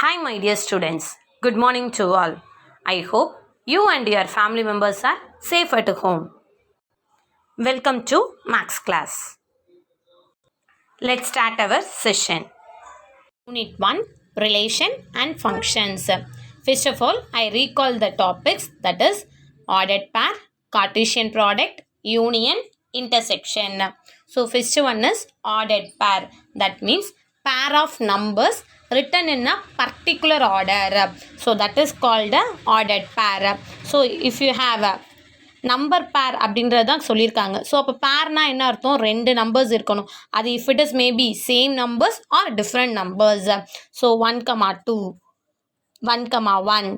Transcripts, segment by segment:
Hi, my dear students. Good morning to all. I hope you and your family members are safe at home. Welcome to Max class. Let's start our session. Unit 1 Relation and Functions. First of all, I recall the topics that is ordered pair, Cartesian product, union, intersection. So, first one is ordered pair. That means pair of numbers written in a particular order. So, that is called a ordered pair. So, if you have a number பேர் அப்படின்றது தான் சொல்லியிருக்காங்க. So அப்போ பேர்னா என்ன அர்த்தம்? ரெண்டு numbers இருக்கணும். அது if it is maybe same numbers are different numbers. So 1,2 1,1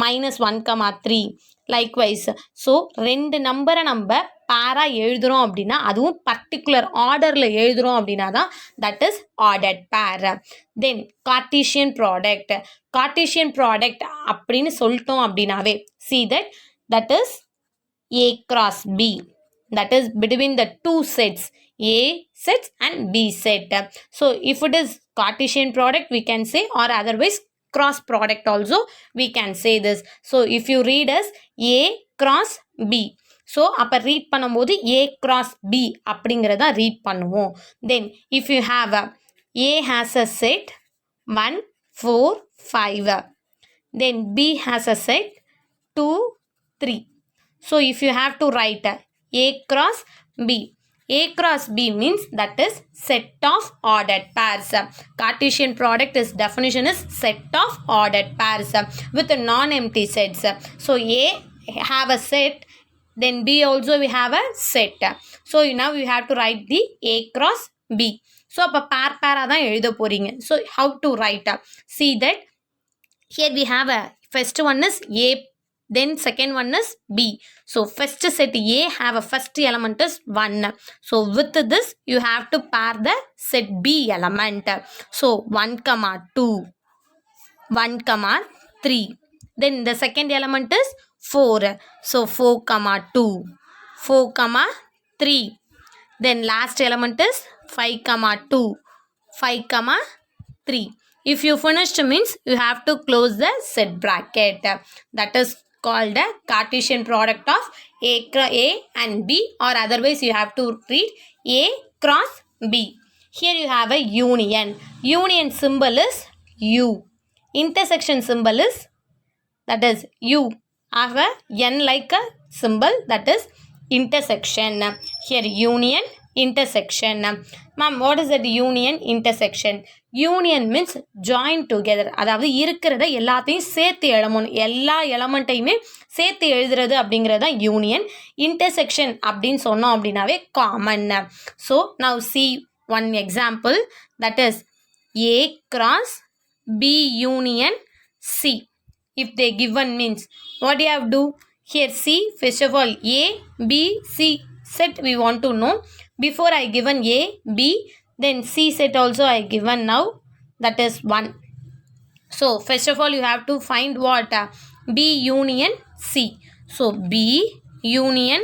-1,3 likewise. So ரெண்டு நம்பரை நம்ம பேராக எழுதுகிறோம் அப்படின்னா அதுவும் பர்டிகுலர் ஆர்டரில் எழுதுகிறோம் அப்படின்னா தான் தட் இஸ் ஆர்டர்ட் பேர். தென் கார்ட்டீசியன் ப்ராடக்ட். கார்ட்டீசியன் ப்ராடக்ட் அப்படின்னு சொல்லிட்டோம் அப்படின்னாவே see that is A cross B, that is between the two sets A sets and B set. So if it is Cartesian product we can say, or otherwise cross product also we can say this. So if you read as A cross B, so அப்போ read பண்ணும்போது A cross B அப்படிங்கிறத read பண்ணுவோம். Then if you have A has a set 1 4 5, then B has a set 2 3. So if you have to write A cross B, A cross B means that is set of ordered pairs. Cartesian product is definition is set of ordered pairs with non-empty sets. So A have a set, then B also we have a set. So now you have to write the A cross B. So அப்போ பேர் தான் எழுத போறீங்க. So how to write? See that here we have a first one is A, then second one is B. So first set A have a first element is 1. So with this you have to pair the set B element. So 1,2 1,3. Then the second element is 4. So 4,2 4,3. Then last element is 5,2 5,3. If you finished means you have to close the set bracket. That is called a Cartesian product of A and B, or otherwise you have to read A cross B. Here you have a union. Union symbol is U. Intersection symbol is that is U. Have a N like a symbol, that is intersection. Here union, intersection. Ma'am, what is that union, intersection? Union means join together. அதாவது இருக்கிறத எல்லாத்தையும் சேர்த்து எழுதணும். எல்லா எலமெண்ட்டையுமே சேர்த்து எழுதுறது அப்படிங்கிறது தான் யூனியன். இன்டர்செக்ஷன் அப்படின்னு சொன்னோம் அப்படின்னாவே common. So now see one example, that is A cross B union C. If they given means what do you have to do? Here see, first of all A B C set we want to know. Before I given A B, then C set also I given now, that is 1. So first of all you have to find what? B union C. So B union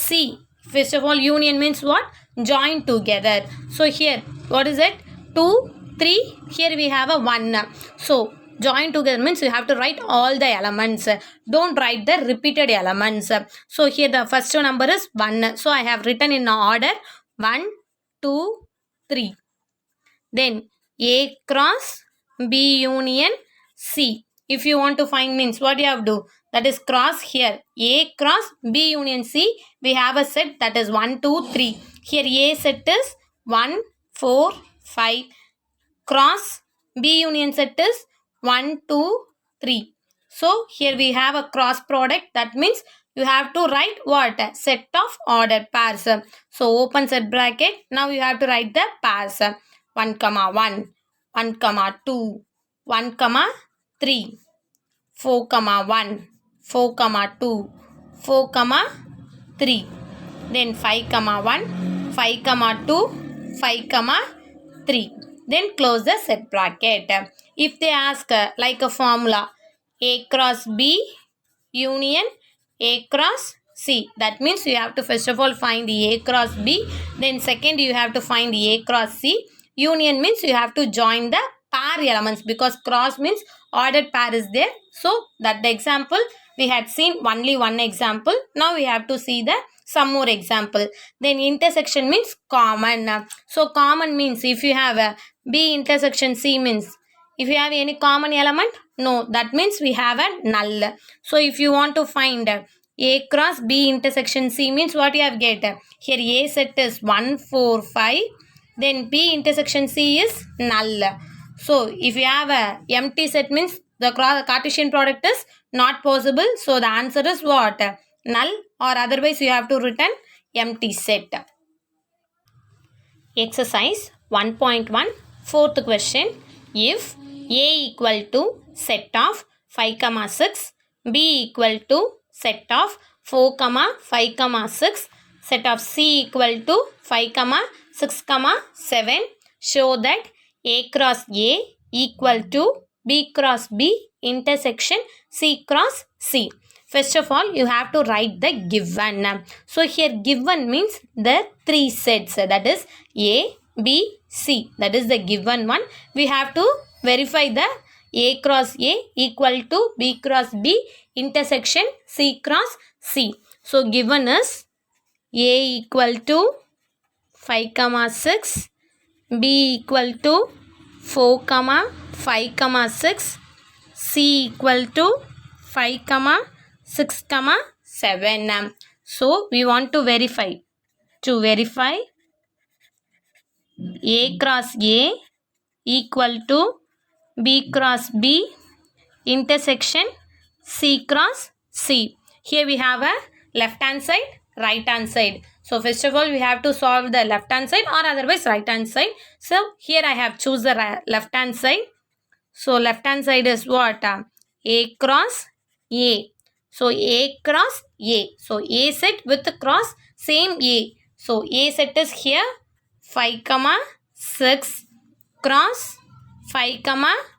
C. First of all union means what? Join together. So here what is it? 2 3. Here we have a 1. So join together means you have to write all the elements. Don't write the repeated elements. So here the first number is 1. So I have written in order 1 2 3. Then A cross B union C. If you want to find means what you have to do? That is cross here. A cross B union C. We have a set that is 1 2 3. Here A set is 1 4 5. Cross B union set is 1 2 3. So here we have a cross product. That means you have to write what? Set of ordered pairs. So open set bracket. Now you have to write the pairs. 1,1 1,2 1,3 4,1 4,2 4,3. Then 5,1 5,2 5,3. Then close the set bracket. If they ask like a formula A cross B union A cross C, that means you have to first of all find the A cross B, then second you have to find the A cross C. Union means you have to join the pair elements, because cross means ordered pair is there. So that the example we had seen only one example. Now we have to see the some more example. Then intersection means common. So common means if you have a B intersection C means if you have any common element, no, that means we have a null. So if you want to find A cross B intersection C means what you have get? Here A set is 1, 4, 5. Then B intersection C is null. So if you have a empty set means the Cartesian product is not possible. So the answer is what? Null, or otherwise you have to return empty set. Exercise 1.1, fourth question. If A equal to set of 5, 6, B equal to set of 4, 5, 6, set of C equal to 5, 6, 7, show that A cross A equal to B cross B intersection C cross C. First of all, you have to write the given. So here given means the three sets, that is A, B, C. That is the given one. We have to verify the A cross A equal to B cross B intersection C cross C. So given is A equal to 5, 6, B equal to 4, 5, 6, C equal to 5, 6, 7. So we want to verify. To verify, A cross A equal to B cross B intersection C cross C. Here we have a left hand side, right hand side. So first of all we have to solve the left hand side or otherwise right hand side. So here I have choose the left hand side. So left hand side is what? A cross A. So A cross A. So A set with the cross same A. So A set is here 5, 6 cross 5,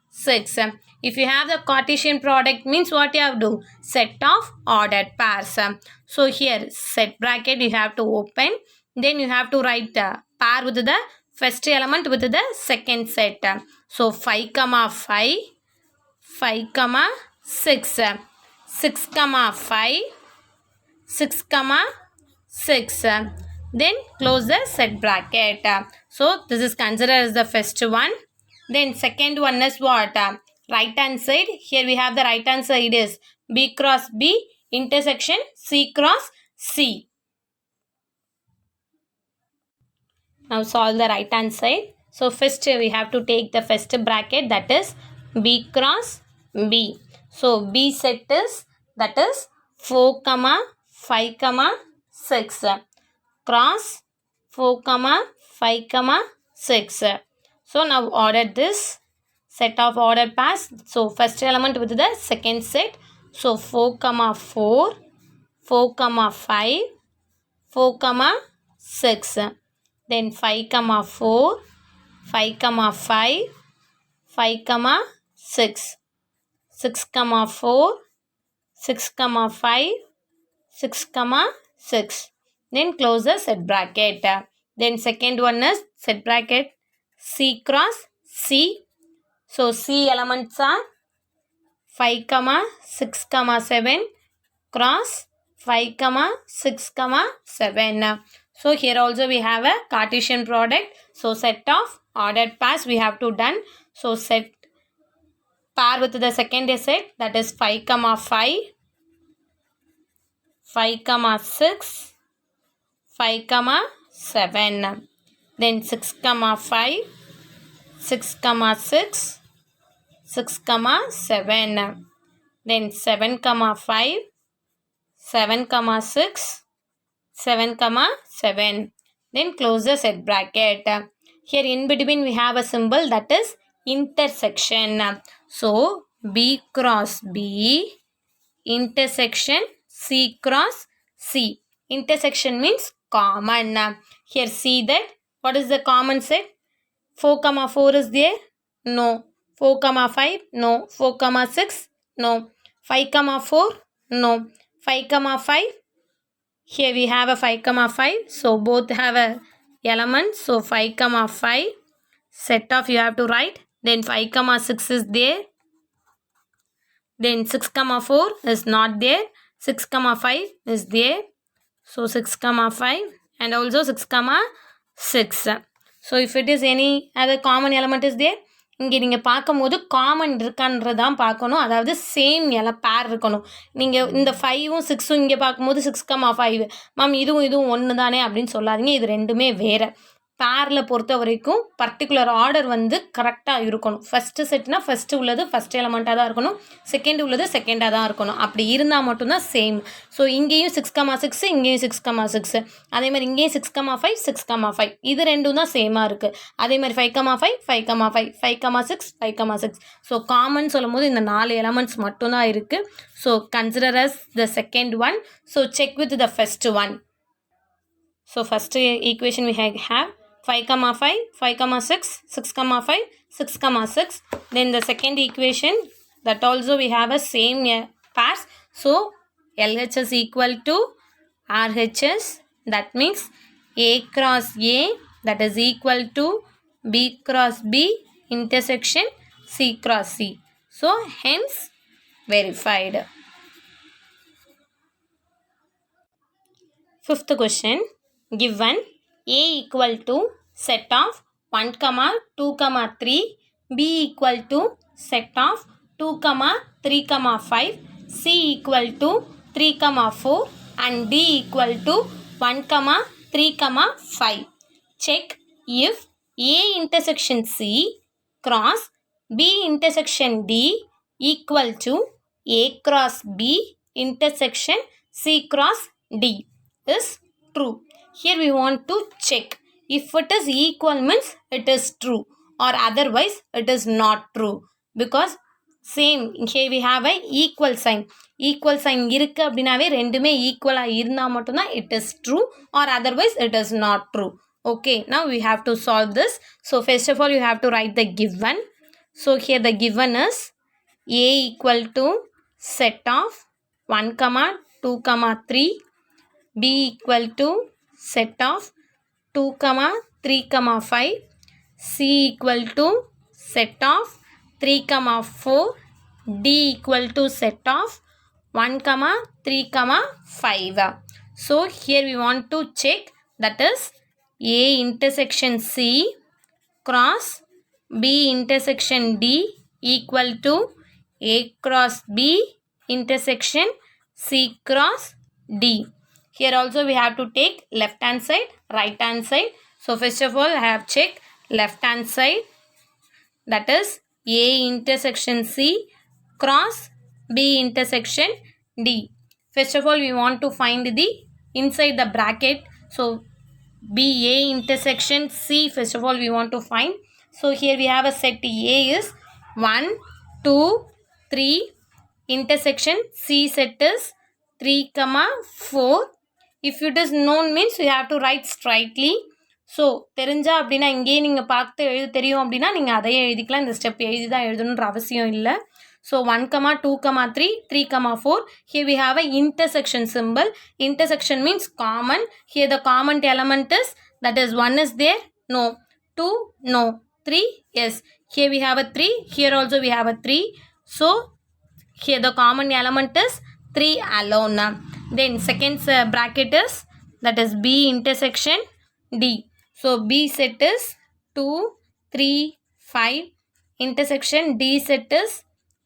6. If you have the Cartesian product means what you have to do? Set of ordered pairs. So here set bracket you have to open. Then you have to write the pair with the first element with the second set. So 5, 5, 5, 6, 6, 5, 6, 6. Then close the set bracket. So this is considered as the first one. Then second one is what? Right hand side. Here we have the right hand side is B cross B intersection C cross C. Now solve the right hand side. So first we have to take the first bracket, that is B cross B. So B set is that is 4, 5, 6 cross 4, 5, 6. So now order this set of ordered pairs. So first element with the second set. So 4, 4, 4, 5, 4, 6. Then 5, 4, 5, 5, 5, 6. 6, 4, 6, 5, 6, 6. Then close the set bracket. Then second one is set bracket C cross C. So C elements are 5, 6, 7 cross 5, 6, 7. So here also we have a Cartesian product. So set of ordered pairs we have to done. So set pair with the second set, that is 5, 5, 5, 6, 5, 7. Then 6, 5, 6, 6, 6, 7. Then 7, 5, 7, 6, 7, 7. Then close the set bracket. Here in between we have a symbol, that is intersection. So B cross B intersection C cross C. Intersection means common. Here see that what is the common set? 4, 4 is there? No. 4, 5? No. 4, 6? No. 5, 4? No. 5, 5? Here we have a 5, 5. So both have a element. So 5, 5. Set of you have to write. Then 5 comma 6 is there. Then 6 comma 4 is not there. 6 comma 5 is there. So 6 comma 5 and also 6 comma 6. So if it is any other common element is there, இங்கே நீங்கள் பார்க்கும்போது common இருக்கான்றதான் பார்க்கணும். அதாவது same பேர் இருக்கணும். நீங்கள் இந்த 5ம் 6ம் இங்கே பார்க்கும்போது 6,5 மேம் இதுவும் ஒன்று தானே அப்படின்னு சொல்லாதீங்க. இது ரெண்டுமே வேறு. பேரில் பொறுத்த வரைக்கும் பர்டிகுலர் ஆர்டர் வந்து கரெக்டாக இருக்கணும். ஃபஸ்ட்டு செட்னா ஃபஸ்ட்டு உள்ளது ஃபஸ்ட் எலமெண்ட்டாக தான் இருக்கணும். செகண்ட் உள்ளது செகண்டாக தான் இருக்கணும். அப்படி இருந்தால் மட்டும்தான் சேம். ஸோ இங்கேயும் 6,6 இங்கேயும் 6,6 அதேமாதிரி இங்கேயும் 6,5 6,5 இது ரெண்டும் தான் சேமாக இருக்குது. அதேமாதிரி 5,5 5,5 5,6 5,6 ஸோ காமன் சொல்லும் போது இந்த 4 எலமெண்ட்ஸ் மட்டும்தான் இருக்குது. So consider as the second one. So check with the first one. So first equation we have 5,5 5,6 6,5 6,6. Then the second equation that also we have a same pairs. So LHS equal to RHS. That means A cross A that is equal to B cross B intersection C cross C. So hence verified. Fifth question. Given A equal to set of 1, 2, 3, B equal to set of 2, 3, 5, C equal to 3, 4 and D equal to 1, 3, 5. Check if A intersection C cross B intersection D equal to A cross B intersection C cross D is true. Here we want to check if it is equal means it is true or otherwise it is not true, because same here we have a equal sign. Equal sign இருக்கு அப்படினாவே ரெண்டுமே ஈக்குவலாக இருந்தால் மட்டும்தான் it is true or otherwise it is not true. Okay, now we have to solve this. So first of all you have to write the given. So here the given is A equal to set of 1, 2, 3, B equal to set of 2, 3, 5, C equal to set of 3, 4, D equal to set of 1, 3, 5. So here we want to check, that is A intersection C cross B intersection D equal to A cross B intersection C cross D. Here also we have to take left hand side, right hand side. So first of all I have checked left hand side, that is A intersection C cross B intersection D. First of all we want to find the inside the bracket. So B A intersection C first of all we want to find. So here we have a set A is 1, 2, 3 intersection C set is 3, 4. If it is known means you have to write straightly. So தெரிஞ்சா அப்படின்னா இங்கேயே நீங்கள் பார்த்து எழுத தெரியும் அப்படின்னா நீங்கள் அதையே எழுதிக்கலாம். இந்த ஸ்டெப் எழுதி தான் எழுதணுன்ற அவசியம் இல்லை. So 1, 2, 3, 3, 4. Here we have a intersection symbol. Intersection means common. Here the common element is, that is 1 is there, no. 2, no. 3, yes. Here we have a 3. Here also we have a 3. So here the common element is 3 alone. Then second bracket is, that is B intersection D. So B set is 2, 3, 5. Intersection D set is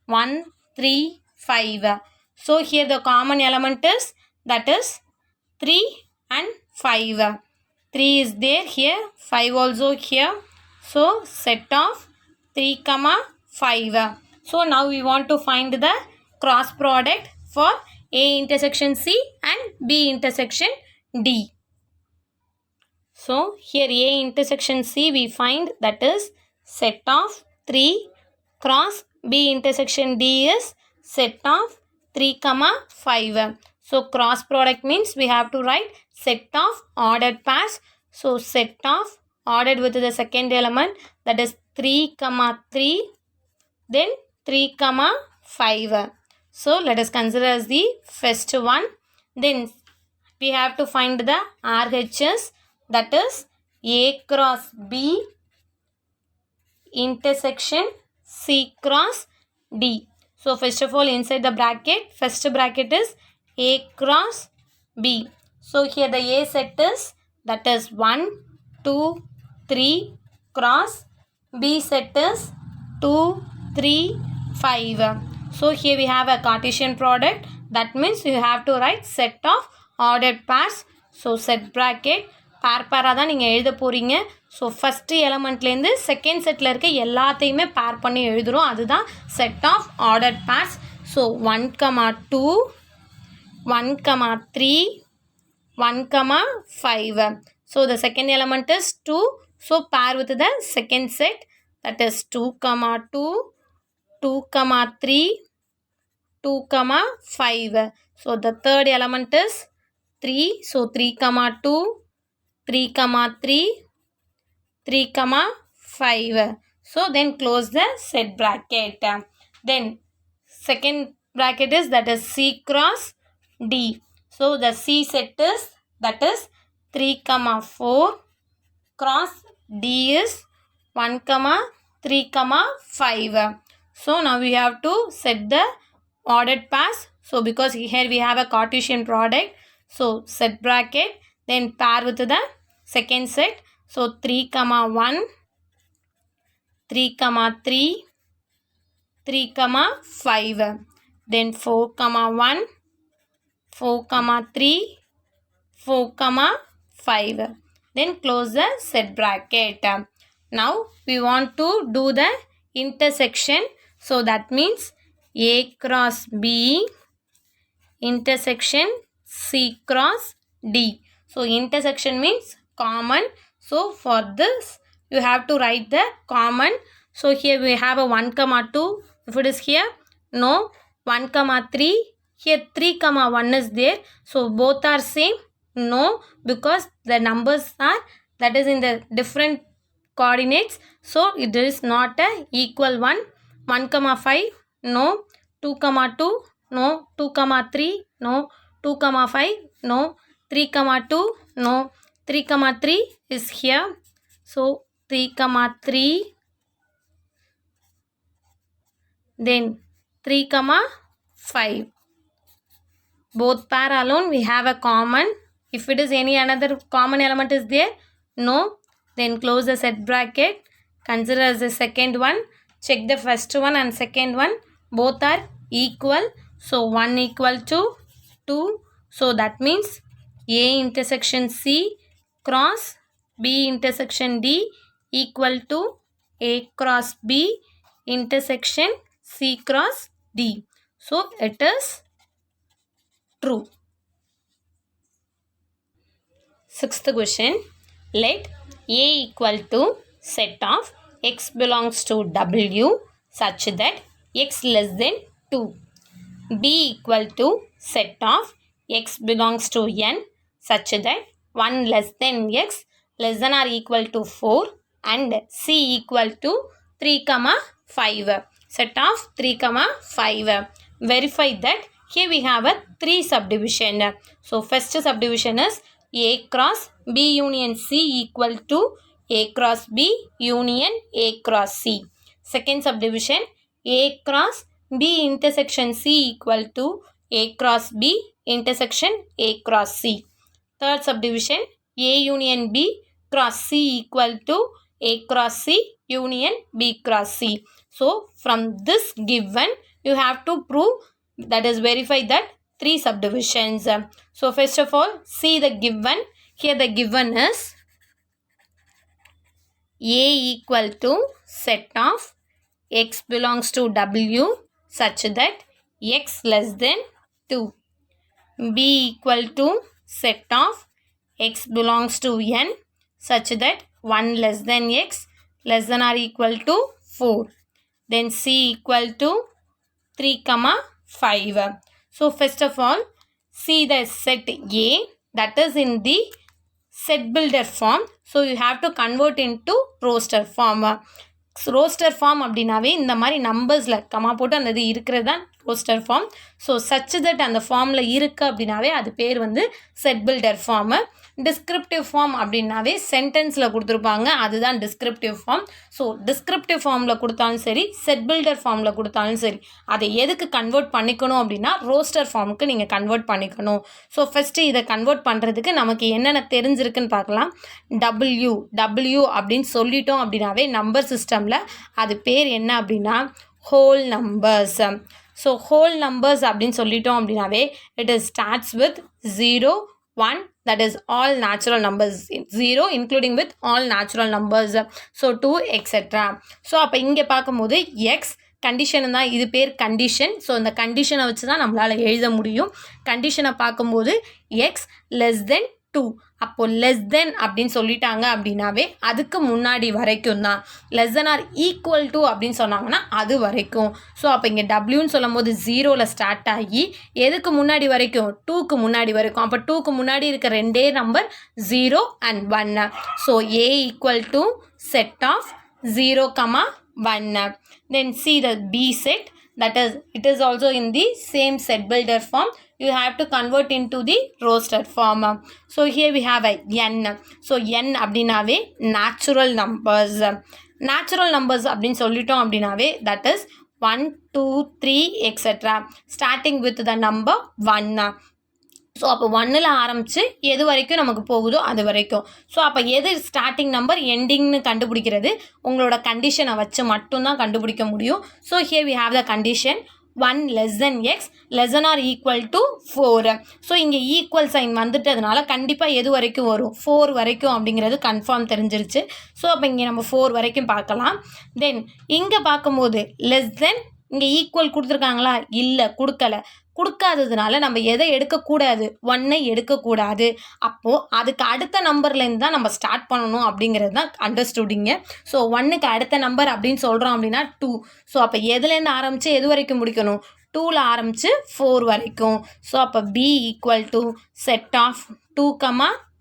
1, 3, 5. So here the common element is, that is 3 and 5. 3 is there here, 5 also here. So set of 3, 5. So now we want to find the cross product for A intersection C and B intersection D. So here A intersection C we find, that is set of 3 cross B intersection D is set of 3, 5. So cross product means we have to write set of ordered pairs. So set of ordered with the second element, that is 3, 3, then 3, 5. So let us consider as the first one. Then we have to find the RHS, that is A cross B intersection C cross D. So first of all, inside the bracket, first bracket is A cross B. So here the A set is, that is 1, 2, 3 cross. B set is 2, 3, 5. So here we have a Cartesian product. That means you have to write set of ordered pairs. So set bracket பேராக தான் நீங்கள் எழுத போகிறீங்க. So first எலமெண்ட்லேருந்து second செட்டில் இருக்க எல்லாத்தையுமே pair பண்ணி எழுதுகிறோம். அதுதான் set of ordered pairs. So 1, 2, 1, 3, 1, 5. So the second element is 2. So pair with the second set, that is 2, 2, 2, 3, 2, 5. So the third element is 3. So 3, 2, 3, 3, 3, 5. So then close the set bracket. Then second bracket is, that is C cross D. So the C set is, that is 3, 4 cross D is 1, 3, 5. So now we have to set the ordered pairs. So because here we have a Cartesian product, so set bracket, then pair with the second set. So 3, 1, 3, 3, 3, 5. Then 4, 1, 4, 3, 4, 5. Then close the set bracket. Now we want to do the intersection. So that means A cross B intersection C cross D. So intersection means common. So for this you have to write the common. So here we have a 1, 2. If it is here, no. 1, 3. Here 3, 1 is there. So both are same. No, because the numbers are, that is in the different coordinates. So it is not a equal one. 1, 5. No. 2, 2. No. 2, 3. No. 2, 5. No. 3, 2. No. 3, 3 is here. So 3, 3. Then 3, 5. Both pair alone we have a common. If it is any another common element is there, no. Then close the set bracket. Consider as the second one. Check the first one and second one. Both are equal. So 1 equal to 2. So that means A intersection C cross B intersection D equal to A cross B intersection C cross D. So it is true. Sixth question. Let A equal to set of X belongs to W such that X less than 2. B equal to set of X belongs to N such that 1 less than X less than or equal to 4. And C equal to 3, 5. Set of 3, 5. Verify that here we have a 3 subdivision. So first subdivision is A cross B union C equal to A cross B union A cross C. Second subdivision, A cross B intersection C equal to A cross B intersection A cross C. Third subdivision, A union B cross C equal to A cross C union B cross C. So from this given you have to prove, that is verify that 3 subdivisions. So first of all, see the given. Here the given is A equal to set of X belongs to W such that X less than 2. B equal to set of X belongs to N such that 1 less than X less than or equal to 4. Then C equal to 3, 5. So first of all, see the set A, that is in the set builder form. So you have to convert into roster form. Roster form அப்படினாவே இந்த மாதிரி நம்பர்ஸில் comma போட்டு அந்த இது இருக்கிறது தான் roster form. So such that அந்த ஃபார்மில் இருக்குது அப்படின்னாவே அது பேர் வந்து set builder form. Descriptive form அப்படின்னாவே சென்டென்ஸில் கொடுத்துருப்பாங்க, அதுதான் டிஸ்கிரிப்டிவ் ஃபார்ம். ஸோ டிஸ்கிரிப்டிவ் ஃபார்மில் கொடுத்தாலும் சரி, செட் பில்டர் ஃபார்மில் கொடுத்தாலும் சரி, அதை எதுக்கு கன்வெர்ட் பண்ணிக்கணும் அப்படின்னா ரோஸ்டர் ஃபார்முக்கு நீங்கள் கன்வெர்ட் பண்ணிக்கணும். ஸோ ஃபஸ்ட்டு இதை கன்வெர்ட் பண்ணுறதுக்கு நமக்கு என்னென்ன தெரிஞ்சிருக்குன்னு பார்க்கலாம். டபிள்யூ அப்படின்னு சொல்லிட்டோம் அப்படின்னாவே நம்பர் சிஸ்டமில் அது பேர் என்ன அப்படின்னா whole numbers. So whole numbers அப்படின்னு சொல்லிட்டோம் அப்படின்னாவே it is starts with 0, 1, that is all natural numbers, 0 including with all natural numbers, so 2 etc. So அப்போ இங்கே பார்க்கும்போது எக்ஸ் கண்டிஷன் தான், இது பேர் கண்டிஷன். ஸோ இந்த கண்டிஷனை வச்சு தான் நம்மளால் எழுத முடியும். கண்டிஷனை பார்க்கும்போது எக்ஸ் லெஸ் தென் 2, அப்போது லெஸ் தென் அப்படின்னு சொல்லிட்டாங்க அப்படின்னாவே அதுக்கு முன்னாடி வரைக்கும் தான். Less than or equal to அப்படின்னு சொன்னாங்கன்னா அது வரைக்கும். ஸோ அப்போ இங்கே டபிள்யூன்னு சொல்லும் போது 0ல் ஸ்டார்ட் ஆகி எதுக்கு முன்னாடி வரைக்கும், 2க்கு முன்னாடி வரைக்கும். அப்போ 2க்கு முன்னாடி இருக்க ரெண்டே number 0 and 1. So A equal to set of 0, 1. Then see the B set, that is it is also in the same set builder form. You have to convert into the roster form. So here we have a n. So n அப்படினாவே natural numbers. Natural numbers அப்படின்னு சொல்லிட்டோம் அப்படினாவே that is 1, 2, 3 etc. starting with the number 1. So அப்போ 1ல் ஆரம்பித்து எது வரைக்கும் நமக்கு போகுதோ அது வரைக்கும். ஸோ அப்போ எது ஸ்டார்டிங் நம்பர் எண்டிங்னு கண்டுபிடிக்கிறது உங்களோட கண்டிஷனை வச்சு மட்டும்தான் கண்டுபிடிக்க முடியும். So here we have the condition 1 less than x less than or equal to 4. So இங்கே ஈக்குவல் சைன் வந்துட்டதுனால கண்டிப்பாக எது வரைக்கும் வரும், 4 வரைக்கும் அப்படிங்கிறது கன்ஃபார்ம் தெரிஞ்சிருச்சு. ஸோ அப்போ இங்கே நம்ம 4 வரைக்கும் பார்க்கலாம். தென் இங்கே பார்க்கும்போது லெஸ் தென், இங்கே ஈக்குவல் கொடுத்துருக்காங்களா, இல்லை கொடுக்காததுனால நம்ம எதை எடுக்கக்கூடாது, 1ஐ எடுக்கக்கூடாது. அப்போது அதுக்கு அடுத்த நம்பர்லேருந்து தான் நம்ம ஸ்டார்ட் பண்ணணும் அப்படிங்கிறது தான் அண்டர்ஸ்டுடிங்க. ஸோ 1க்கு அடுத்த நம்பர் அப்படின்னு சொல்கிறோம் அப்படின்னா 2. ஸோ அப்போ எதுலேருந்து ஆரம்பித்து எது வரைக்கும் முடிக்கணும், 2ல் ஆரம்பித்து 4 வரைக்கும். ஸோ அப்போ B equal to set of 2,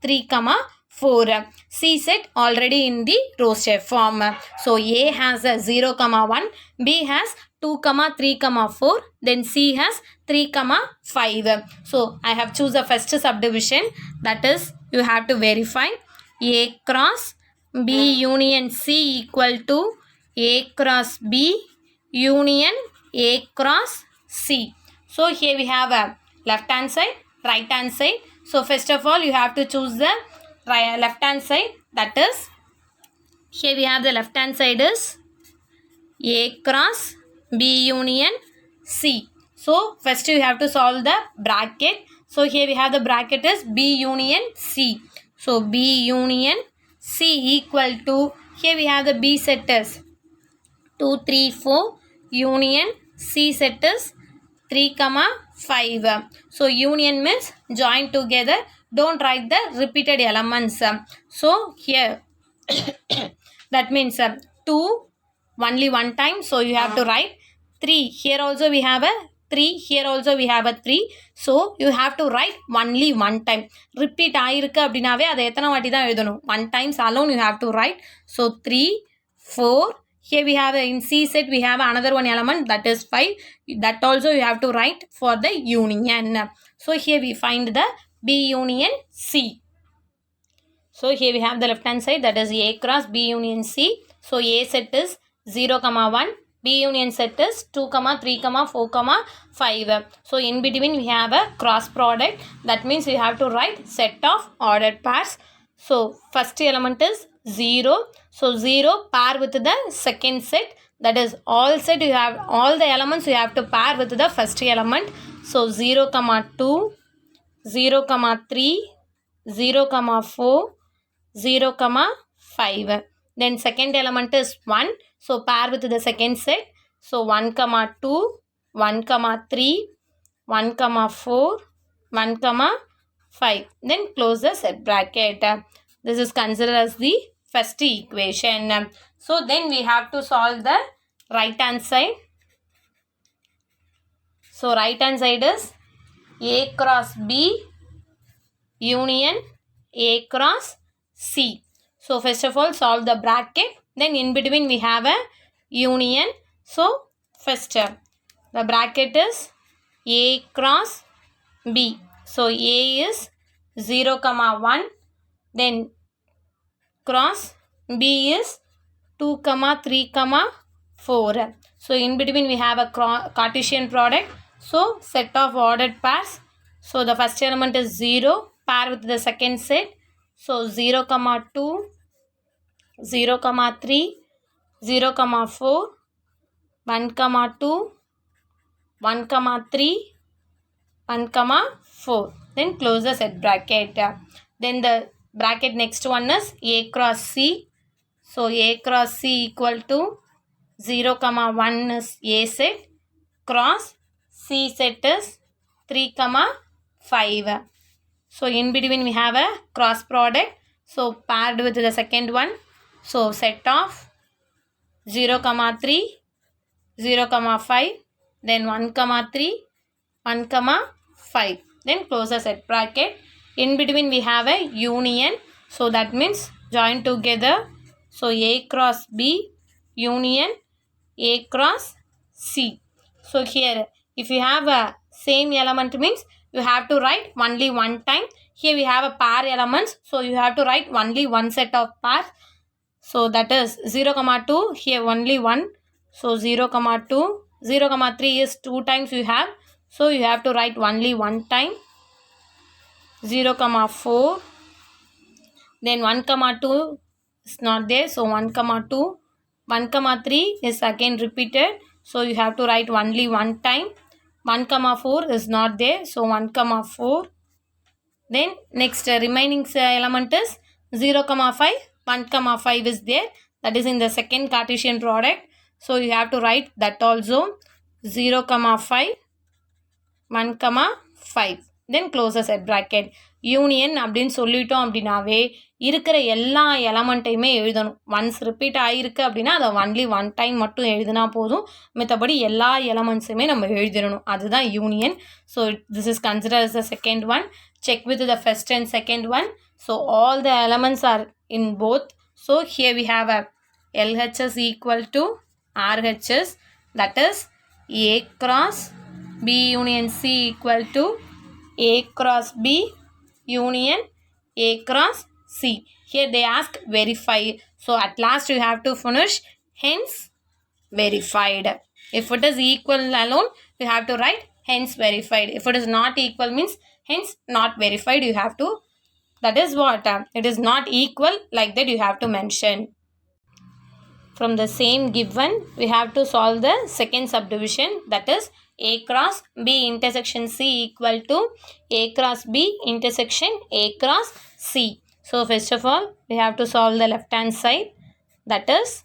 3, 4. C set already in the roster form. So A has a 0, 1, B has 2, 3, 4, then C has 3, 5. So I have choose the first subdivision, that is you have to verify A cross B union C equal to A cross B union A cross C. So here we have a left hand side, right hand side. So first of all you have to choose the left hand side, that is here we have the left hand side is A cross B union C. So first you have to solve the bracket. So here we have the bracket is B union C. So B union C equal to, here we have the B set is 2, 3, 4 union C set is 3, 5. So union means join together, don't write the repeated elements. So here that means 2 only one time, so you have to write 3. Here also we have a 3, here also we have a 3. So you have to write only one time. Repeat ஆயிருக்கு அப்படினாவே அதை எத்தனை வாட்டி தான் எழுதணும், 1 times alone you have to write. So 3, 4. Here we have in C set we have another one element, that is 5. That also you have to write for the union. So here we find the B union C. So here we have the left hand side, that is A cross B union C. So A set is 0, 1. B union set is 2, 3, 4, 5. So in between we have a cross product. That means we have to write set of ordered pairs. So first element is 0. So 0 pair with the second set. That is all set you have, all the elements you have to pair with the first element. So 0, 2, 0, 3, 0, 4, 0, 5. Then second element is 1. So pair with the second set. So 1, 2, 1, 3, 1, 4, 1, 5. Then close the set bracket. This is considered as the first equation. So then we have to solve the right hand side. So right hand side is A cross B union A cross C. So first of all solve the bracket, then in between we have a union. So first the bracket is A cross B. So A is 0, 1, then cross B is 2 comma 3 comma 4. So in between we have a Cartesian product. So set of ordered pairs. So the first element is 0, pair with the second set. So 0 comma 2, 0 comma 3, 0 comma 4, 1 comma 2, 1 comma 3, 1 comma 4. Then close the set bracket. Then the bracket next one is A cross C. So A cross C equal to 0 comma 1 is A set, cross C set is 3 comma 5. So in between we have a cross product. So paired with the second one. So set of 0 comma 3, 0 comma 5, then 1 comma 3, 1 comma 5. Then close the set bracket. In between we have a union. So that means join together. So A cross B union A cross C. So here if you have a same element means you have to write only one time. Here we have a pair elements. So you have to write only one set of pairs. So that is 0 comma 2, here only 1. So 0 comma 2, 0 comma 3 is 2 times you have. So you have to write only one time. 0 comma 4. Then 1 comma 2 is not there. So 1 comma 2. 1 comma 3 is again repeated. So you have to write only one time. 1 comma 4 is not there. So 1 comma 4. Then next remaining element is 0 comma 5. 1 comma 5 is there. That is in the second Cartesian product. So you have to write that also. 0 comma 5. 1 comma 5. Then close the set bracket. Union அப்படின்னு சொல்லிட்டோம் அப்படின்னாவே இருக்கிற எல்லா எலமெண்ட்டையுமே எழுதணும். Once repeat ஆகிருக்கு அப்படின்னா அதை only one time மட்டும் எழுதினா போதும். மற்றபடி எல்லா எலமெண்ட்ஸுமே நம்ம எழுதிடணும். அதுதான் union. So this is consider as the second one. Check with the first and second one. So all the elements are in both. So here we have a LHS equal to RHS, that is A cross B union C equal to A cross B union A cross C. Here they ask verify. So at last you have to finish hence verified. If it is equal alone, you have to write hence verified. If it is not equal means hence not verified. You have to, that is what it is not equal, like that you have to mention. From the same given, we have to solve the second subdivision, that is A cross B intersection C equal to A cross B intersection A cross C. So first of all, we have to solve the left hand side, that is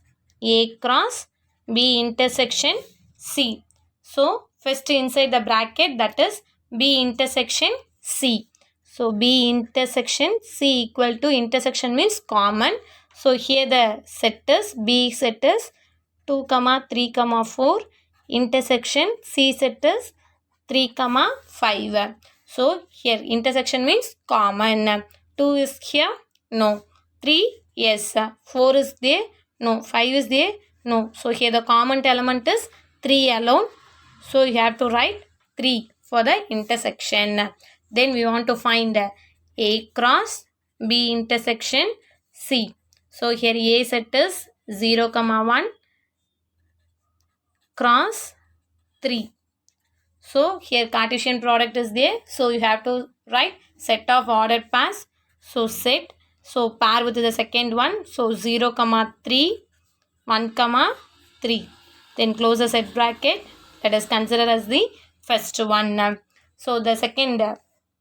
A cross B intersection C. So first inside the bracket, that is B intersection C. So B intersection C equal to, intersection means common. So here the set is, B set is 2 comma 3 comma 4. Intersection C set is 3 comma 5. So here intersection means common. 2 is here, no. 3, yes. 4 is there, no. 5 is there, no. So here the common element is 3 alone. So you have to write 3 for the intersection. Then we want to find A cross B intersection C. So here A set is 0 comma 1 cross 3. So here Cartesian product is there. So you have to write set of ordered pairs. So set. So pair with the second one. So 0 comma 3, 1 comma 3. Then close the set bracket. That is considered as the first one. So the second,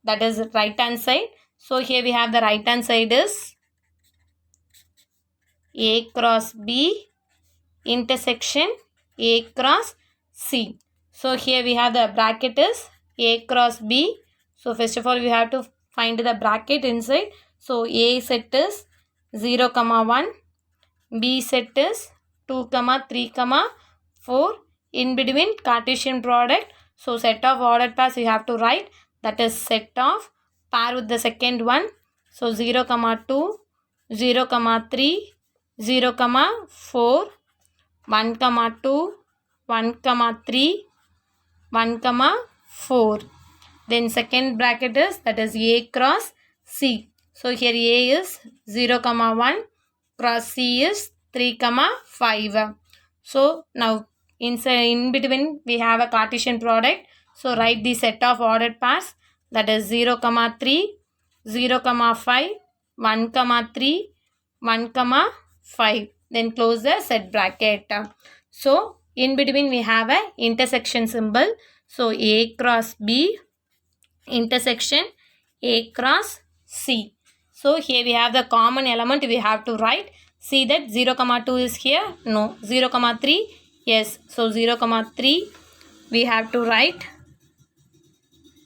that is right hand side. So here we have the right hand side is A cross B intersection A cross C. So here we have the bracket is A cross B. So first of all we have to find the bracket inside. So A set is 0 comma 1. B set is 2 comma 3 comma 4. In between Cartesian product. So set of ordered pairs you have to write. That is set of pair with the second one. So 0 comma 2, 0 comma 3, 0 comma 4, 1 comma 2, 1 comma 3, 1 comma 4. Then second bracket is, that is A cross C. So here A is 0, 1, cross C is 3, 5. So now in between we have a Cartesian product. So write the set of ordered pairs, that is 0, 3, 0, 5, 1, 3, 1, 5. Then close the set bracket. So in between we have a intersection symbol. So A cross B intersection A cross C. So here we have the common element we have to write. See that 0, 2 is here? No. 0, 3? Yes. So 0, 3 we have to write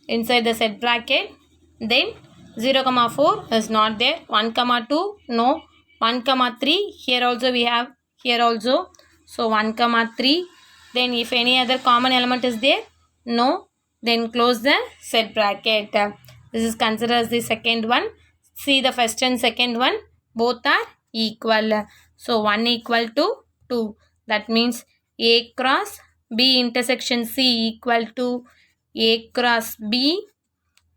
inside the set bracket. Then 0, 4 is not there. 1, 2? No. 1, 3 here also we have, here also. So 1, 3. Then if any other common element is there? No. Then close the set bracket. This is considered as the second one. See the first and second one, both are equal. So 1 equal to 2. That means A cross B intersection C equal to A cross B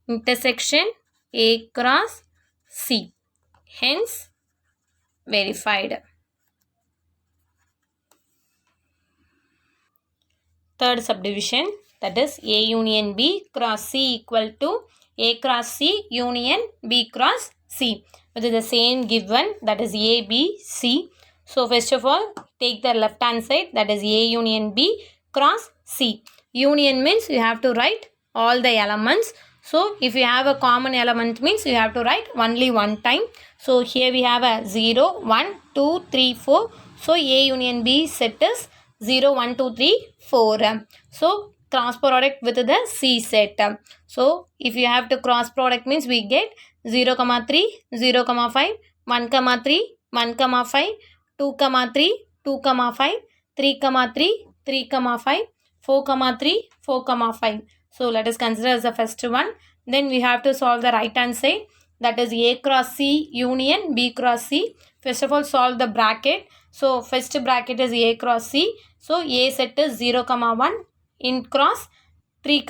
intersection A cross C. Hence verified. Third subdivision, that is A union B cross C equal to A cross C union B cross C, which is the same given, that is A, B, C. So first of all, take the left hand side, that is A union B cross C. Union means you have to write all the elements. So if you have a common element means you have to write only one time. So here we have a 0, 1, 2, 3, 4. So A union B set is 0, 1, 2, 3, 4. So cross product with the C set. So if you have to cross product means we get 0, 3, 0, 5, 1, 3, 1, 5, 2, 3, 2, 5, 3, 3, 3, 5, 4, 3, 4, 5. So let us consider as the first one. Then we have to solve the right hand side, that is A cross C union B cross C. First of all, solve the bracket. So first bracket is A cross C. So A set is 0, 1 in cross 3,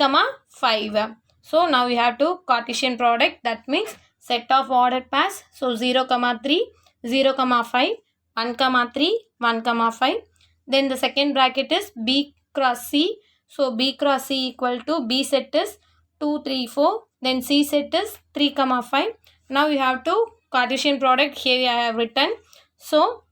5. So now we have to Cartesian product. That means set of ordered pairs. So 0, 3, 0, 5, 1, 3, 1, 5. Then the second bracket is B cross C. So B cross C equal to B set is 2, 3, 4. Then C set is 3, 5. Now we have to Cartesian product. Here I have written. So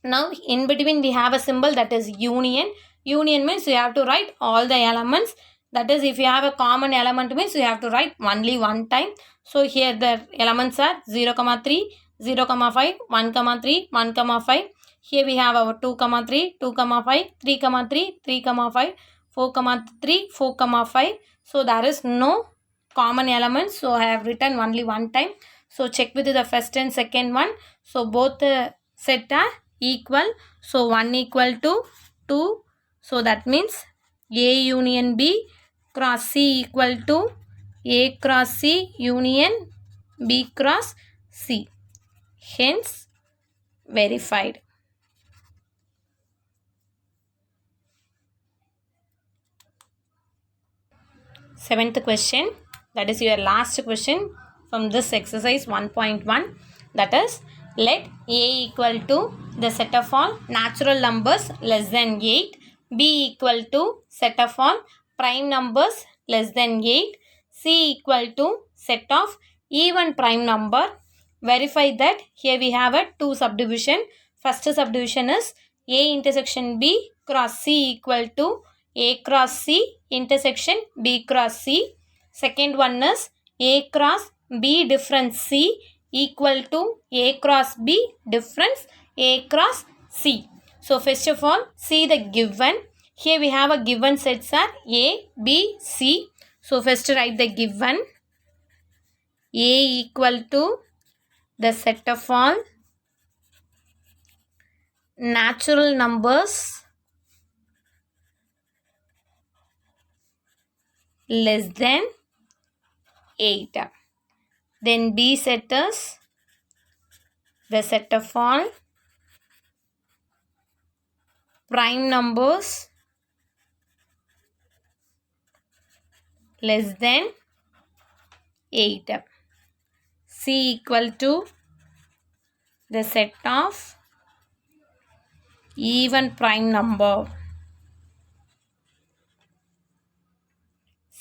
now in between we have a symbol, that is union. Union means you have to write all the elements. That is, if you have a common element means you have to write only one time. So here the elements are 0, 3, 0, 5, 1, 3, 1, 5. Here we have our 2, 3, 2, 5, 3, 3, 3, 5, 4, 3, 4, 5. So there is no common elements. So I have written only one time. So check with the first and second one. So both set are equal. So 1 equal to 2. So that means A union B cross C equal to A cross C union B cross C. Hence verified. Seventh question, that is your last question from this exercise 1.1, that is, let A equal to the set of all natural numbers less than 8, B equal to set of all prime numbers less than 8, C equal to set of even prime number. Verify that. Here we have a two subdivision. First subdivision is A intersection B cross C equal to A cross C intersection B cross C. Second one is A cross B difference C equal to A cross B difference A cross C. So first of all, see the given. Here we have a given sets are A, B, C. So first write the given. A equal to the set of all natural numbers less than 8. Then B set is the set of all prime numbers less than 8. C C equal to the set of even prime number.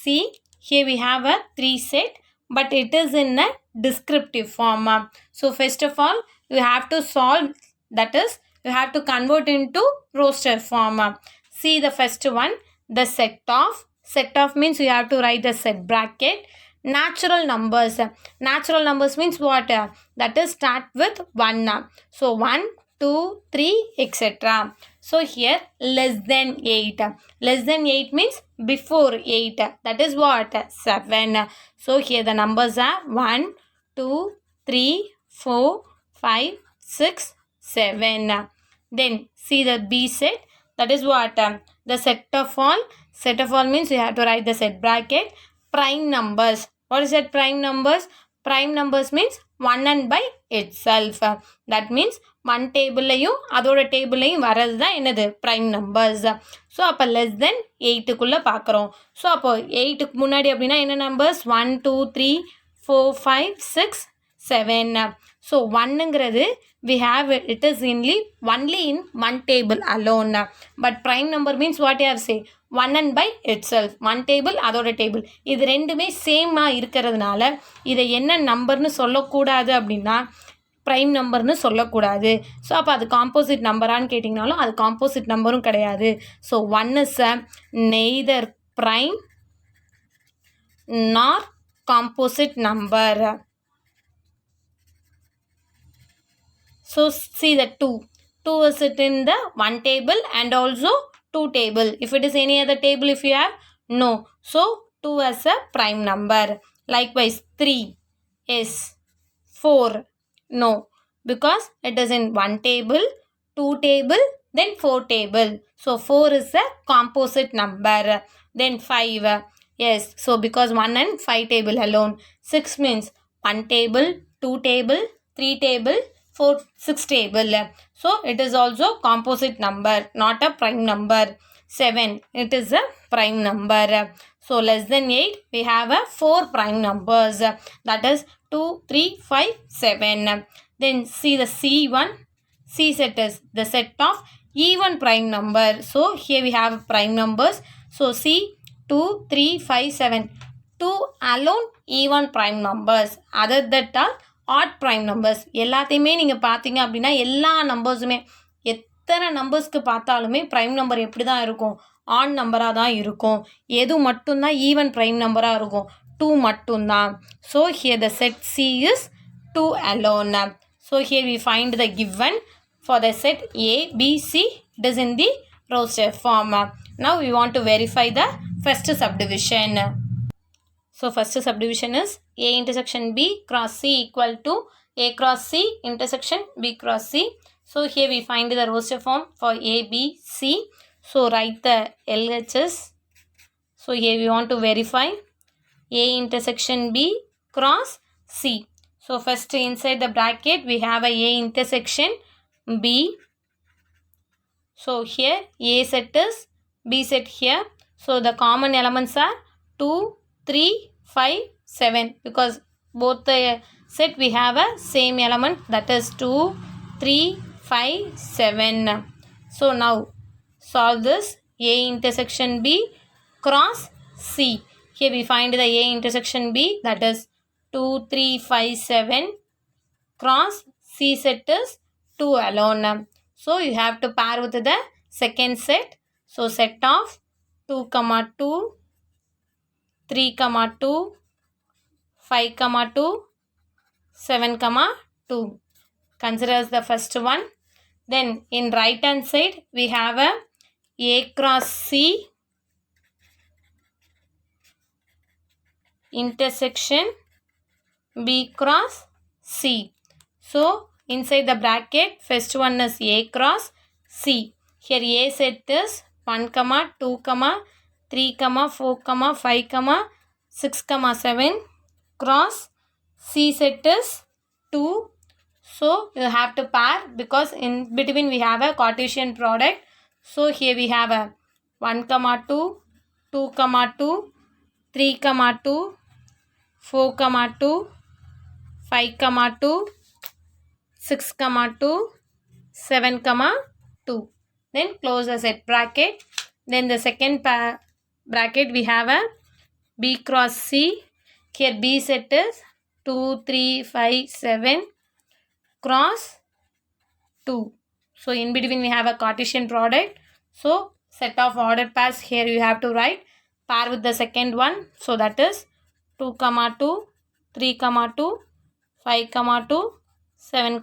See, here we have a 3 set, but it is in a descriptive form. So first of all, you have to solve, that is, you have to convert into roster form. See the first one, the set of. Set of means you have to write the set bracket. Natural numbers. Natural numbers means what? That is start with 1. So 1, 2, 3, etc. So here less than 8. Less than 8 means before 8. That is what? 7. So here the numbers are 1, 2, 3, 4, 5, 6, 7. Then see the B set. That is what? The set of all. Set of all means you have to write the set bracket. Prime numbers. What is that prime numbers? Prime numbers means 1 and by itself. That means one டேபிள்லையும் அதோட டேபிள்லையும் வர்றது தான் என்னது prime numbers. So அப்போ less than 8க்குள்ளே பார்க்குறோம். So அப்போ 8க்கு முன்னாடி அப்படின்னா என்ன நம்பர்ஸ்? 1, 2, 3, 4, 5, 6, 7. ஸோ 1ங்கிறது we have it is only in one table alone. But prime number means what you have say? 1 and by itself. one table அதோட டேபிள் இது ரெண்டுமே சேமாக இருக்கிறதுனால இதை என்ன நம்பர்னு சொல்லக்கூடாது அப்படின்னா ப்ரைம் நம்பர்னு சொல்லக்கூடாது. ஸோ அப்போ அது காம்போசிட் நம்பரான்னு கேட்டிங்கனாலும் அது காம்போசிட் நம்பரும் கிடையாது. So 1 is a neither prime nor composite number. So see the 2. 2 is it in the one table and also 2 table. If it is any other table, if you have, no. So 2 as a prime number. Likewise 3 is 4. No, because it is in one table, 2 table, then 4 table. So 4 is a composite number. Then 5. Yes, so because 1 and 5 table alone. 6 means 1 table, 2 table, 3 table, 4, 6 table. So it is also composite number, not a prime number. 7, it is a prime number. So less than 8, we have a 4 prime numbers. That is 2, 3, 5, 7. Then see the C1. C set is the set of even prime number. So here we have prime numbers. So C 2, 3, 5, 7. 2 alone even prime numbers. Other that are odd prime numbers. எல்லாத்தையுமே நீங்கள் பார்த்தீங்க அப்படின்னா எல்லா நம்பர்ஸுமே எத்தனை நம்பர்ஸ்க்கு பார்த்தாலுமே prime number எப்படி தான் இருக்கும்? ஆட் நம்பராக தான் இருக்கும். எது மட்டும்தான் ஈவன் ப்ரைம் நம்பராக இருக்கும்? 2 மட்டும்தான். So here the set C is 2 alone. So here we find the given for the set A, B, C. It is in the roster form. Now we want to verify the first subdivision. So first subdivision is A intersection B cross C equal to A cross C intersection B cross C. So here we find the roster form for A, B, C. So write the LHS. So here we want to verify A intersection B cross C. So first inside the bracket we have a A intersection B. So here A set is B set here. So the common elements are 2, 3, 5, 7 because both the set we have a same element, that is 2, 3, 5, 7. So now solve this A intersection B cross C. Here we find the A intersection B, that is 2, 3, 5, 7 cross C set is 2 alone. So you have to pair with the second set. So set of 2, 2, 3, 2, 5, 2, 7, 2. Consider as the first one. Then in right hand side we have a cross C intersection B cross C. So inside the bracket first one is A cross C. Here A set is 1, 2, 3, 4, 5, 6, 7 cross C set is 2. So you have to pair because in between we have a Cartesian product. So here we have a 1, 2, 2, 2, 3, 2, 4, 2, 5, 2, 6, 2, 7, 2. Then close the set bracket. Then the second bracket we have a B cross C. Here B set is 2, 3, 5, 7 cross 2. So in between we have a Cartesian product. So set of ordered pairs here you have to write pair with the second one. So that is 2, 2, 3, 2, 5, 2, 7,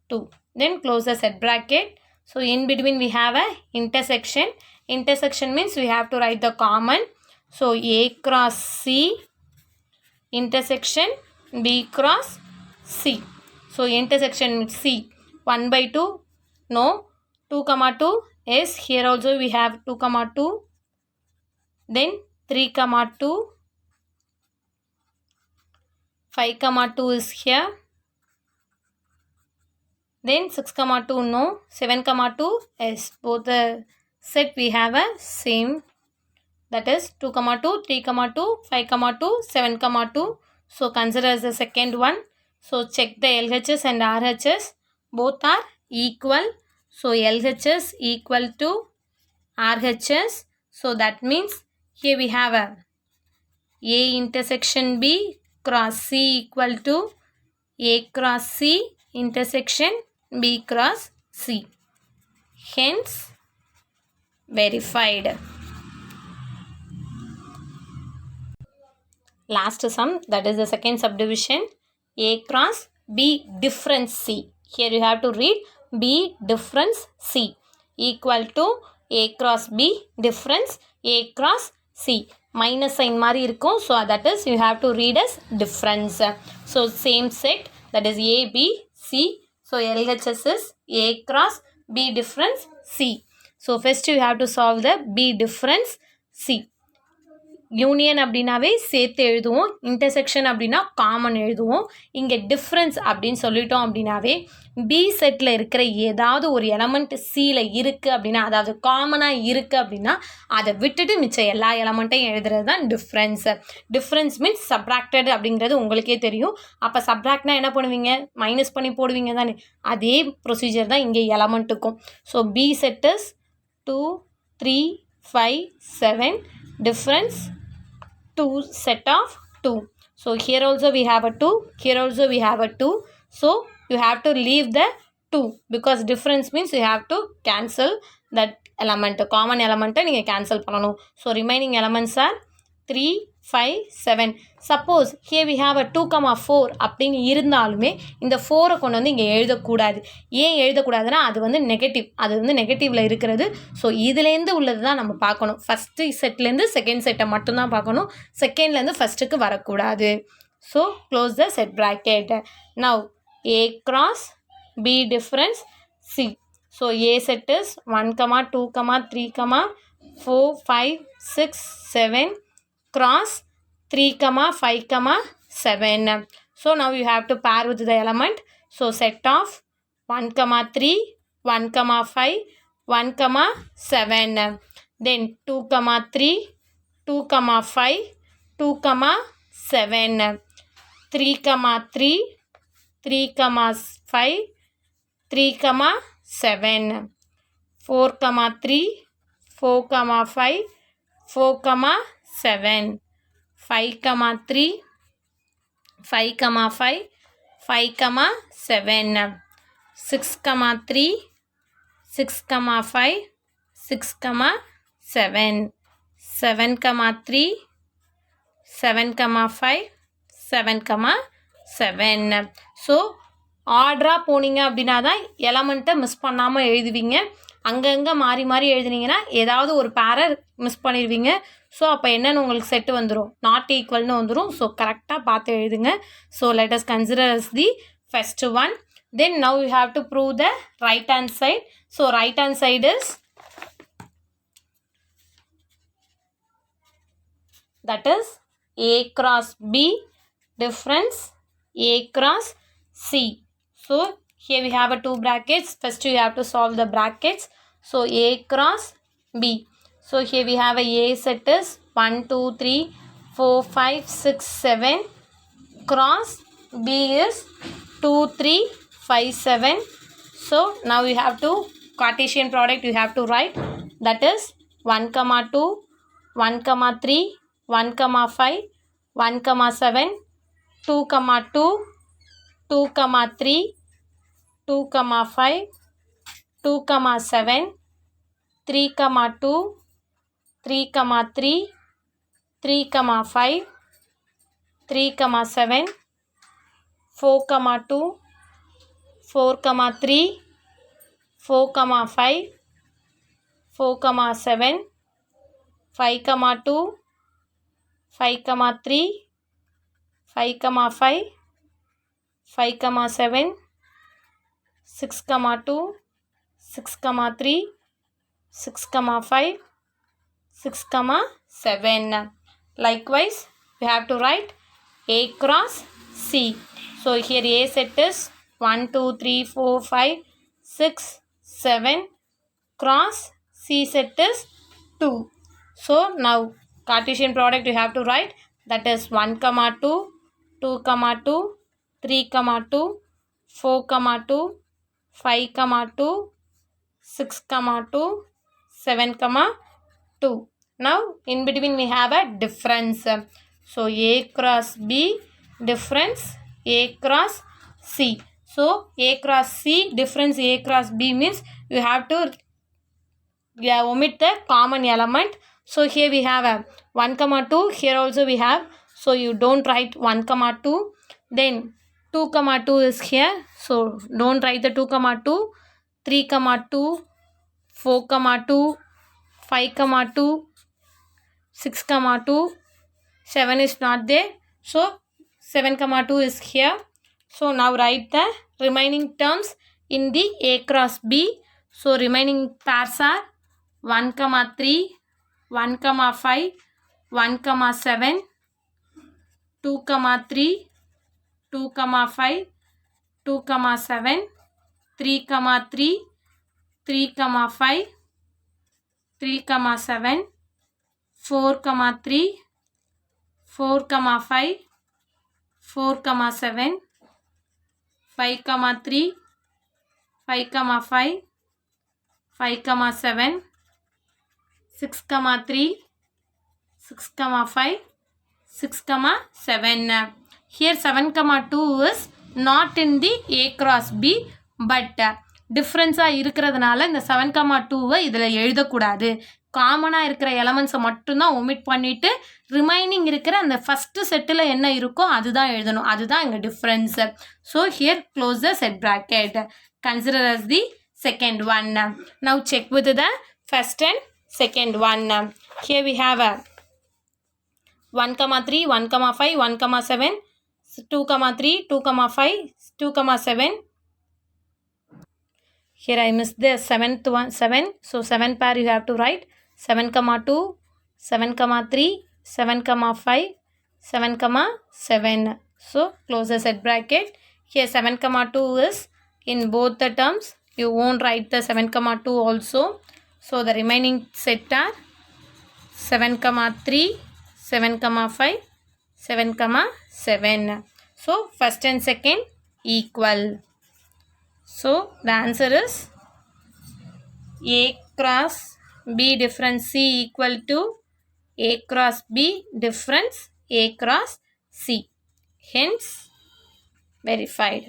2. Then close the set bracket. So in between we have a intersection. Intersection means we have to write the common. So A cross C intersection B cross C. So intersection C 1 by 2 no, 2, 2 is here also we have 2, 2, then 3, 2, 5, 2 is here, then 6, 2 no, 7, 2 is both the set we have a same, that is 2, 2, 3, 2, 5, 2, 7, 2. So consider as the second one. So check the LHS and RHS, both are equal. So LHS equal to RHS. So that means here we have a intersection B cross C equal to A cross C intersection B cross C. Hence verified. Last sum, that is the second subdivision, A cross B difference C. Here you have to read B difference C equal to A cross B difference A cross C. Minus sign mari irukkum. So that is you have to read as difference. So same set, that is A, B, C. So LHS is A cross B difference C. So first you have to solve the B difference C. Union அப்படின்னாவே சேர்த்து எழுதுவோம், intersection அப்படின்னா common எழுதுவோம். இங்கே difference அப்படின்னு சொல்லிட்டோம் அப்படின்னாவே B settle இருக்கிற ஏதாவது ஒரு எலமெண்ட் சியில் இருக்குது அப்படின்னா, அதாவது காமனாக இருக்குது அப்படின்னா அதை விட்டுட்டு மிச்சம் எல்லா எலமெண்ட்டையும் எழுதுறது தான் டிஃப்ரென்ஸ். டிஃப்ரென்ஸ் மீன்ஸ் சப்ராக்டட் அப்படிங்கிறது உங்களுக்கே தெரியும். அப்போ சப்ராக்ட்னா என்ன பண்ணுவீங்க, மைனஸ் பண்ணி போடுவீங்க தானே, அதே ப்ரொசீஜர் தான் இங்கே எலமெண்ட்டுக்கும். So P set is 2, 3, 5, 7 difference 2 set of 2. So here also we have a 2, here also we have a 2. So you have to leave the 2 because difference means you have to cancel that element, common element நீங்கள் cancel பண்ணணும். So remaining elements are 3, 5, 7. Suppose here we have a 2, 4 அப்படின்னு இருந்தாலுமே இந்த 4 கொண்டு வந்து இங்கே எழுதக்கூடாது. ஏன் எழுதக்கூடாதுன்னா அது வந்து நெகட்டிவ், அது வந்து நெகட்டிவில் இருக்கிறது. ஸோ இதுலேருந்து உள்ளது தான் நம்ம பார்க்கணும். ஃபஸ்ட்டு செட்லேருந்து செகண்ட் செட்டை மட்டும்தான் பார்க்கணும், செகண்ட்லேருந்து ஃபஸ்ட்டுக்கு வரக்கூடாது. So close the set bracket. Now A cross B difference C. So A set is 1, 2, 3, 4, 5, 6, 7 cross 3, 5, 7. So now you have to pair with the element. So set of 1, 3, 1, 5, 1, 7. Then 2, 3, 2, 5, 2, 7. 3, 3, 3, 5, 3, 7. 4, 3, 4, 5, 4, 7. 5, 3, 5, 5, 5, 7. 6, 3, 6, 5, 6, 7. 7, 3, 7, 5, 7, 7. So ஆர்டராக போனீங்க அப்படின்னா தான் எலமெண்ட்டை miss பண்ணாமல் எழுதுவீங்க. அங்கங்கே மாறி மாறி எழுதுனீங்கன்னா ஏதாவது ஒரு பேரை மிஸ் பண்ணிடுவீங்க. ஸோ அப்போ என்னென்னு உங்களுக்கு செட்டு வந்துடும், நாட் ஈக்குவல்னு வந்துடும். ஸோ கரெக்டாக பார்த்து எழுதுங்க. So let us consider as the first one. Then now you have to prove the right hand side. So right hand side is that is A cross B difference A cross C. So here we have a 2 brackets. First you have to solve the brackets. So A cross B. So here we have a set is 1, 2, 3, 4, 5, 6, 7 cross B is 2, 3, 5, 7. So now you have to Cartesian product you have to write, that is 1, 2, 1, 3, 1, 5, 1, 7, 2, 2, 2, 3, 2, 5, 2, 7, 3, 2, 3, 3, 3, 5, 3, 7, 4, 2, 4, 3, 4, 5, 4, 7, 5, 2, 5, 3, 5, 5, 5, 7, 6, 2, 6, 3, 6, 5, 6, 7. Likewise, we have to write A cross C. So here A set is 1, 2, 3, 4, 5, 6, 7. Cross C set is 2. So now Cartesian product you have to write, that is 1, 2, 2, 2, 3, 2, 4, 2, 5, 2, 6, 2, 7, 2. Now in between we have a difference. So A cross B, difference A cross C. So A cross C, difference A cross B means you have to omit the common element. So here we have a 1, 2. Here also we have. So you don't write 1, 2. Then 2, 2 is here. So don't write the 2, 2. 3, 2. 4, 2. 5, 2. 6, 2. 7 is not there. So 7, 2 is here. So now write the remaining terms in the A cross B. So remaining pairs are 1, 3, 1, 5, 1, 7, 2, 3, 2, 5, 2, 7, 3, 3, 3, 5, 3, 7, 4, 3, 4, 5, 4, 7, 5, 3, 5, 5, 5, 7, 6, 3, 6, 5, 6, 7. Here 7, 2 is not in the A cross B, but difference இருக்கிறதுனால இந்த 7, 2 இதில் எழுதக்கூடாது. காமனாக இருக்கிற எலமெண்ட்ஸை மட்டும்தான் omit பண்ணிவிட்டு remaining இருக்கிற அந்த ஃபஸ்ட்டு செட்டில் என்ன இருக்கோ அதுதான் எழுதணும். அதுதான் இங்கே difference. So here close the set bracket. Consider as the second one. Now check with the first and second one. Here we have a 1, 3, 1, 5, 1, 7, 2, 3, 2, 5, 2, 7. Here I missed the 7th one, 7. So 7 pair you have to write 7, 2, 7, 3, 7, 5, 7, 7. So close the set bracket. Here 7, 2 is in both the terms. You won't write the 7, 2 also. So the remaining set are 7, 3, 7, 5, 7, 7. So first and second equal. So the answer is A cross B difference C equal to A cross B difference A cross C. Hence verified.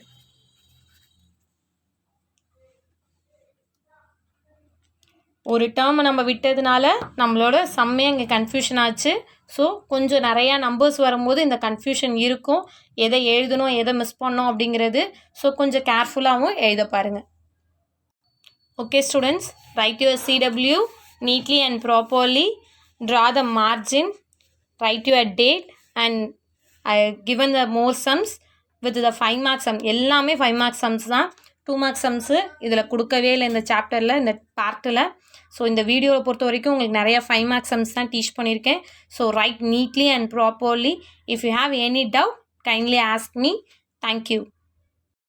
ஒரு டேர்மை நம்ம விட்டதுனால நம்மளோட சம்மே அங்கே confusion ஆச்சு. So கொஞ்சம் நிறையா numbers வரும்போது இந்த கன்ஃபியூஷன் இருக்கும். எதை எழுதணும் எதை மிஸ் பண்ணோம் அப்படிங்கிறது. ஸோ கொஞ்சம் கேர்ஃபுல்லாகவும் எழுத பாருங்கள். Okay students, right your CW neatly and properly. Draw the margin. Write your date and I given the more sums with the 5 mark sum. எல்லாமே 5 mark sums தான். 2 mark sums இதில் கொடுக்கவே இல்லை இந்த சாப்டரில், இந்த பார்ட்டில். ஸோ இந்த வீடியோவை பொறுத்த வரைக்கும் உங்களுக்கு நிறைய 5 mark sums தான் டீச் பண்ணியிருக்கேன். So right neatly and properly. If you have any doubt kindly ask me. Thank you.